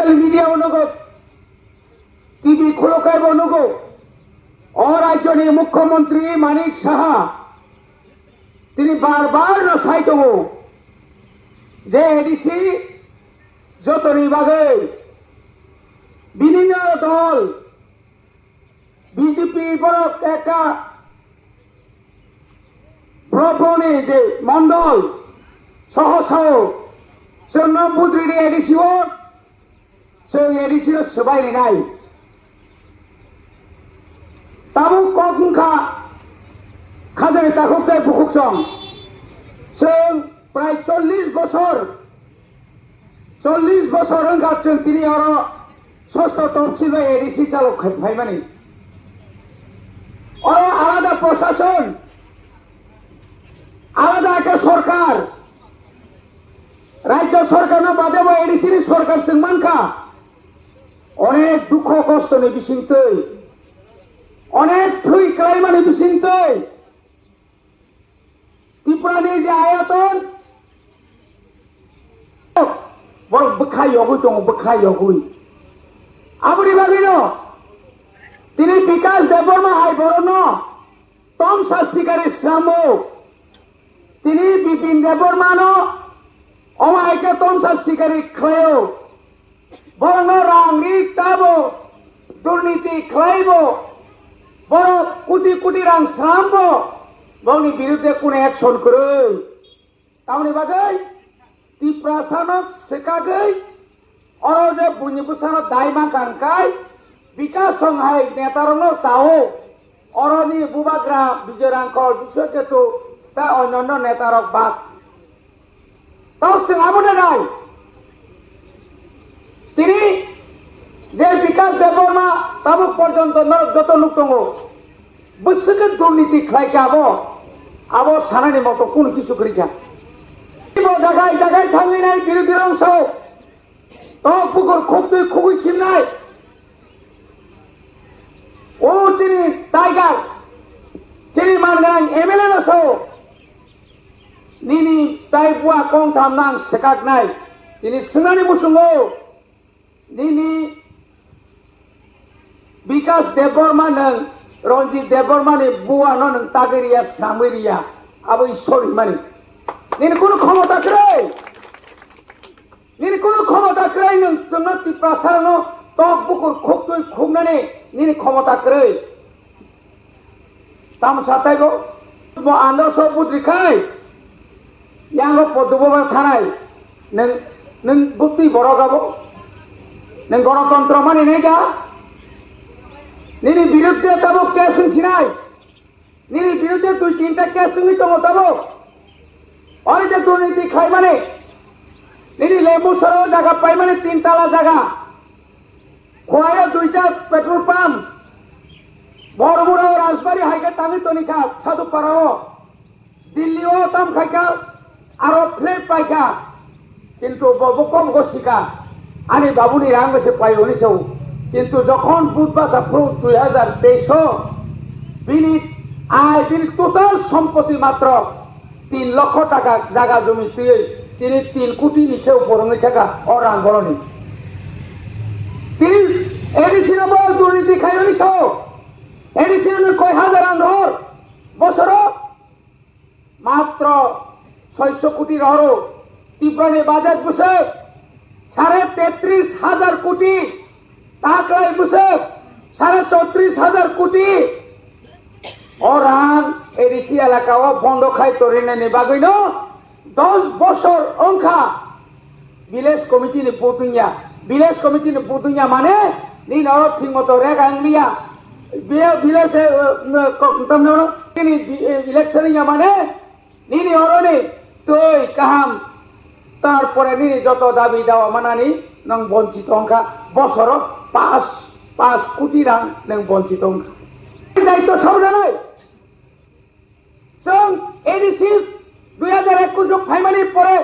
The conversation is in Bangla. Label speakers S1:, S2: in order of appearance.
S1: ससियेल मिडिया नगो टीवी खुलकाय नगो और राज्य मुख्यमंत्री मानिक साहा बार बार साई दो जे एडिसी जतनी बागै বিভিন্ন दल बीजेपी एक प्रभने जे मंडल सह सह से नम्बुद्री एडिसी से एडिसी सबाई नाई ताबु कखा खाजानि ताकुबदाय बुकुकसं जों प्राय 40 बছर हंगाजों তিনি আরো ষষ্ঠ তফসিল এডিসি চালক ভাইমানি আরো আলাদা প্রশাসন আলাদা একটা সরকার রাজ্য সরকার না বাদে এডিসির সরকার সিংমানখা অনেক দুঃখ কষ্ট নে বিসিংতে অনেক থুই ক্লাইমানি বিসিংতে ত্রিপুরানি যে আয়তন বড় বখাই অগুই দङ বখাই অগুই আবুরি বাগিনো তিনি বিকাশ দেববর্মা হাই বরণ তম শাস্তিকারী শ্রাম তিনি বিপিন দেববর্মানো অমায়কে তম শাস্তিকারী খায়ো বরণ রাংনি চাবো দুর্নীতি খাইবো বড় কোটি কোটি রাং শ্রামবো বংনি বিরুদ্ধে কোন অ্যাকশন করে তামনি বাগै ত্রিপ্রাসানক সেকাগৈ और जे बुनिबुसानो दायमा कांकाय विकास संघाय नेतारनो चाओ और नि बुबाग्रा विजयरांकर विश्वकेतु ता अन्य नेतारक बात ताও जों आबोने नाय তিনি যে বিকাশ দেববর্মা তাবুক পর্যন্ত যত লোক দङ বসকে দুর্নীতি খাইকে আবো সানানি মতো কোন কিছু করিকা জায়গায় জায়গায় থাঙ্গি নাই বিরোধীর অংশ तो पुकुर खूब तुई खुगुई खिमनाय ओ चिनी टाइगर चिनी मानगांग एमएलए नसो निनी ताई बुआ कong थाम नांग सेकाक नाय तिनी सुनानी मुसुंगो निनी विकास देबबर्मा नंग रंजित देबबर्मा नि बुआ नंग तागेरिया सामरिया अब ईश्वरी मानी निनी कोनो क्षमता करे নিনি কোনো ক্ষমতা ক্রয় নং তোমরা ত্রিপ্রাসারণ তক বুকুর খুব তুই খুবনানে নিনি ক্ষমতা ক্রয় তাম সাতাইগো আন্দর্শ বুদ্রিখাই ইয়াঙ্গ পদ্মবর থানায় নং বুদ্ধি বড় গাবো নং গণতন্ত্র মানে নেই গা নিনি বিরুদ্ধে তাবো কেসিং সিনাই নিনি বিরুদ্ধে 2-3টা কেসিং তো মতাবো অরে যে দুর্নীতি খাই মানে নিনি লেবু সরো জায়গা পাই মানে 3 তালা জায়গা খোয়ায় 2টা পেট্রোল পাম্প বড়বুড়া রাজবাড়ি হাইকে টামি তনিকা সাধু পারাও দিল্লিও তাম খাইকা আরো ফ্লেট পাইকা কিন্তু বকম গসিকা আনি বাবুনি রাং বসে পাই উনিশও কিন্তু যখন বুধবাসা ফ্রু 2023 বিনি আয় বিনি টোটাল সম্পত্তি মাত্র 3 লক্ষ টাকা জায়গা জমি তুই তিনি 3 কোটি নিচে উপরঙ্গে থাকা অরাং বলনি তিনি এডিসি নবল দুর্নীতি খাইনি সহ এডিসি কয় হাজার আন্দর বছর মাত্র 600 কোটি রহর ত্রিপুরানি বাজেট বসে 33,500 কোটি টাকায় বসে 34,500 কোটি অরাং এডিসি এলাকাও বন্ধ খাই তরিনে নিবাগৈন 10 বছর অংখা ভিলেজ কমিটি নি পুতুইয়া মানে নি নরক ঠিক মতো রেগ আংলিয়া ভিলেজ তমনে তিনি ইলেকশন ইয়া মানে নিনি অরনি তুই কাহাম তারপরে নিনি যত দাবি দেওয়া মানানি নং বঞ্চিত অংখা বছর 5 কোটি রাং নং বঞ্চিত অংখা দায়িত্ব সব নাই जों एडिसि 2021 फाइमानि परे